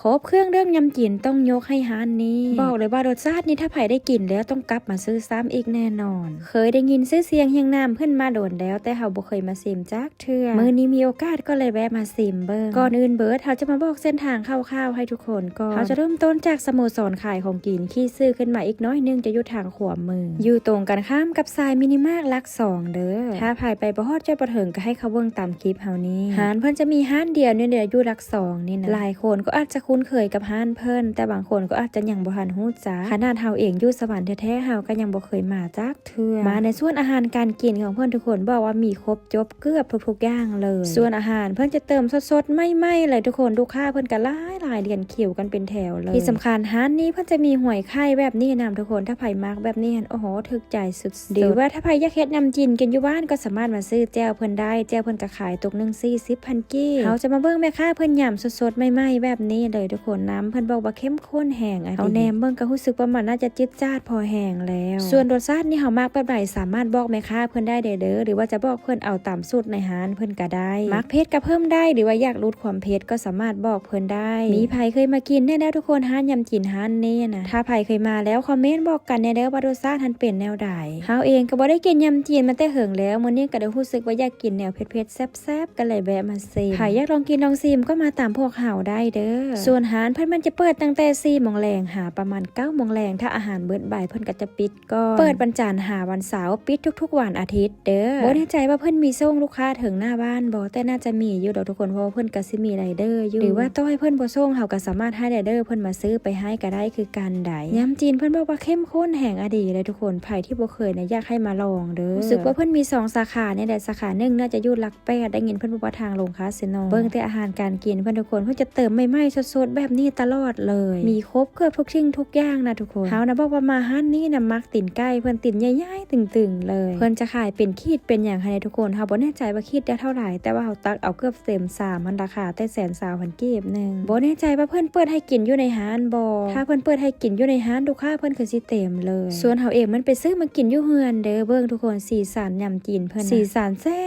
ครบเครื่องเรื่องยำจีนต้องยกให้ฮานนี้บอกเลยว่ารสชาตินี้ถ้าไผ่ได้กินแล้วต้องกลับมาซื้อซ้ำอีกแน่นอนเคยได้ยินซื้อเสียงเฮียงน้ำเพื่อนมาโดนแล้วแต่เขาบ่เคยมาซิมจักเทื่อมื้อนี้มีโอกาสก็เลยแวะมาซิมเบิ่งก่อนอื่นเบิร์ดเขาจะมาบอกเส้นทางคร่าวๆให้ทุกคนก่อนเขาจะเริ่มต้นจากสโมสรขายของกินขี้ซื้อขึ้นมาอีกน้อยนึงจะอยู่ทางขวามืออยู่ตรงกันข้ามกับทรายมินิมาร์ทลัก2เด้อถ้าไผ่ไปบ่ฮอดใจบ่ถึงก็ให้เขาเบิ่งตามคลิปเฮานี้หานเพิ่นจะมีห้านเดียวเนี่ยเดี๋ยวอยู่ลัก2นี่นะหลายคนก็อาจจะคุ้นเคยกับห้านเพิ่นแต่บางคนก็อาจจะยังบ่ทันฮู้จักขนาดเฮาเองอยู่สวรรค์แท้ๆเฮาก็ยังบ่เคยมาจักเทื่อมาในส่วนอาหารการกินของเพิ่นทุกคนบอกว่ามีครบจบเกือบทุกๆอย่างเลยส่วนอาหารเพิ่นจะเติมสดๆไม่ๆเลยทุกคนลูกค้าเพิ่นก็หลายเรียนคิวกันเป็นแถวเลยที่สำคัญห้านนี้เพิ่นจะมีหวยไข่แบบนี้นำทุกคนถ้าไผมักแบบนี้โอ้โหถึกใจสุดๆหรือว่าถ้าไผอยากเฮ็ดน้ำจิ้มกินอยู่บ้านก็สามารถมาซื้อแจ่วเพิ่นได้แจ่วเพิ่นก็ขายตกนึง40,000กี้เฮาจะมาเบิ่งแม่ค้าเพิ่นยำสดๆใหม่ๆแบบนี้เลยทุกคนน้ำเพิ่นบอกว่าเข้มข้นแห้งเอาแหนมเบิ่งก็รู้สึกว่ามันน่าจะจืดจ้าดพอแห้งแล้วส่วนรสชาตินี่เฮามักแบบใดสามารถบอกแม่ค้าเพิ่นได้เด้อหรือว่าจะบอกเพิ่นเอาตามสูตรในร้านเพิ่นก็ได้มักเผ็ดก็เพิ่มได้หรือว่าอยากลดความเผ็ดก็สามารถบอกเพิ่นได้มีไผเคยมากินแน่ๆทุกคนร้านยำจีนร้านนี้นะถ้าไผเคยมาแล้วคอมเมนต์บอกกันแน่เด้อว่ารสชาติมันเป็นแนวใดเฮาเองก็บ่ได้กินยำจีนมาแต่เหิงแล้วมื้อนี้ก็ได้รู้สึกว่าอยากกินแนวเผ็ดๆแซ่บๆก็เลยแวะมาซิมไผอยากลองกินลองซิมก็มาตามพวกเฮาได้เด้อส่วนร้านเพิ่นมันจะเปิดตั้งแต่ 4 โมงแลงหาประมาณ 9 โมงแลงถ้าอาหารเบิดบ่ายเพิ่นก็จะปิดก่อนเปิดวันจันทร์หาวันเสาร์ปิดทุกๆวันอาทิตย์เด้อบ่แน่ใจว่าเพิ่นมีส่งลูกค้าถึงหน้าบ้านบ่แต่น่าจะมีอยู่ดอกทุกคนเพราะว่าเพิ่นก็สิมีไรเดอร์อยู่หรือว่าต่อให้เพิ่นบ่ส่งเฮาก็สามารถให้ไรเดอร์เพิ่นมาซื้อไปให้ก็ได้คือกันไดยำจีนเพิ่นบอกว่าเข้มข้นแห่งอดีเลยทุกคนไผที่บ่เคยนะอยากให้มาลองเด้อรู้สึกว่าเพิ่นมี2สาขาเนี่ยแหละสาขา1น่าจะอยู่หลัก8ได้ยินเพิ่นบอกว่าทางลงคาสิโนเบิ่งแต่อาหารการกินเพิ่นทุกคนเพิ่นจะเติมใหม่ๆสดๆแบบนี้ตลอดเลยมีครบเกือบทุกสิ่งทุกอย่างนะทุกคนเฮานะบอกว่ามาห้านนี้นะมักติ่นไก่เพิ่นติ่นใหญ่ๆตึงๆเลยเพิ่นจะขายเป็นขีดเป็นอย่างให้ทุกคนเฮาบ่แน่ใจว่าขีดได้เท่าไหร่แต่ว่าเฮาตักเอาเกือบเต็ม3มันราคาแต่120,000กีบนึงบ่แน่ใจว่าเพิ่นเปิดให้กินอยู่ในห้านบ่ถ้าเพิ่นเปิดให้กินอยู่ในห้านลูกค้าเพิ่นคือสิเต็มเลยส่วนเฮาเองมันไปซื้อมากินอยู่เฮือนเด้อเบิ่งทุกคนสีสันยำจีนเพิ่นสีสันแซ่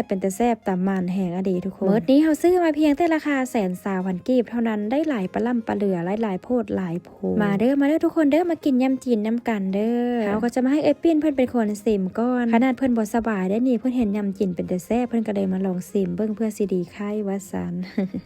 บเป็นแต่แซ่บตามมันแห่งอดีทุกคนมื้อนี้เฮาซื้อมาเพียงแต่ราคา120,000กีบเท่านั้นได้หลายปลาล่ำปลาเหลือหลายโพดหลายโพมาเด้อทุกคนเด้อมากินยำจีนน้ำกันเด้อเฮาก็จะมาให้เอ้ยปิ้นเพิ่นเป็นคนซิมก่อนขนาดเพิ่นบ่สบายได้นี่เพิ่นเห็นยำจีนเป็นแต่แซ่บเพิ่นก็เลยมาลองซิมเบิ่งเพื่อสิดีไข้ว่าซั่น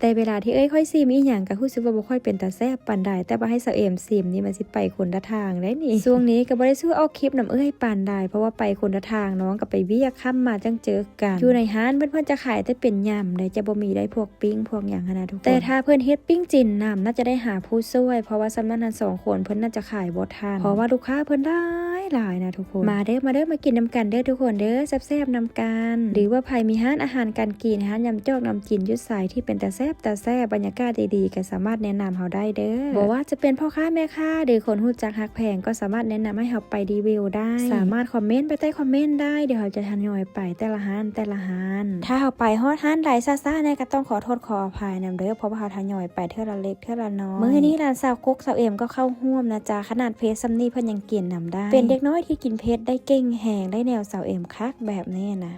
แต่เวลาที่เอ้ยค่อยซิมอีหยังก็รู้สึกว่าบ่ค่อยเป็นตาแซ่บปานใดแต่ว่าให้เสาเอมซิมนี่มันสิไปคนละทางได้นี่ช่วงนี้ก็บ่ได้ซื้อเอาคลิปนำเอ้ยปานใดเพราะว่าไปคนละทางน้องก็ไปเวียกค่ำมาจังเจอกันอยู่ในห้านเพิ่นจะขายแต่เป็นยำได้จะบ่มีได้พวกปิ้งพวกหยังหันนะทุกคนแต่ถ้าเพิ่นเฮ็ดปิ้งจีนน้ำน่าจะได้หาผู้ช่วยเพราะว่าสำนักนั้น2คนเพิ่นน่าจะขายบ่ทันเพราะว่าลูกค้าเพิ่นหลายนะทุกคนมาเด้อมากินน้ำกันเด้อทุกคนเด้อแซ่บๆน้ำกันหรือว่าใครมีห้านอาหารการกินห้านยำจอกน้ำกินยุดสายที่เป็นแต่แซ่บบรรยากาศดีๆก็สามารถแนะนำเฮาได้เด้อบอกว่าจะเป็นพ่อค้าแม่ค้าหรือคนฮู้จักฮักแพงก็สามารถแนะนำให้เฮาไปรีวิวได้สามารถคอมเมนต์ไปใต้คอมเมนต์ได้เดี๋ยวเฮาจะทยอยไปแต่ละห้านถ้าเฮาไปฮอดห้านหลายซ่าๆเนี่ยก็ต้องขอโทษขออภัยนำเด้อเพราะว่าเฮาทยอยไปเทื่อละเล็กเทื่อละน้อยมื้อนี้ร้านสาวกุ๊กสาวเอ็มก็เข้าร่วมนะจ๊ะขนาดเพชรซัมนี่เพิ่นยังกินนำได้เป็นเด็กน้อยที่กินเพชรได้เก่งแหงได้แนวสาวเอ็มคักแบบนี้นะ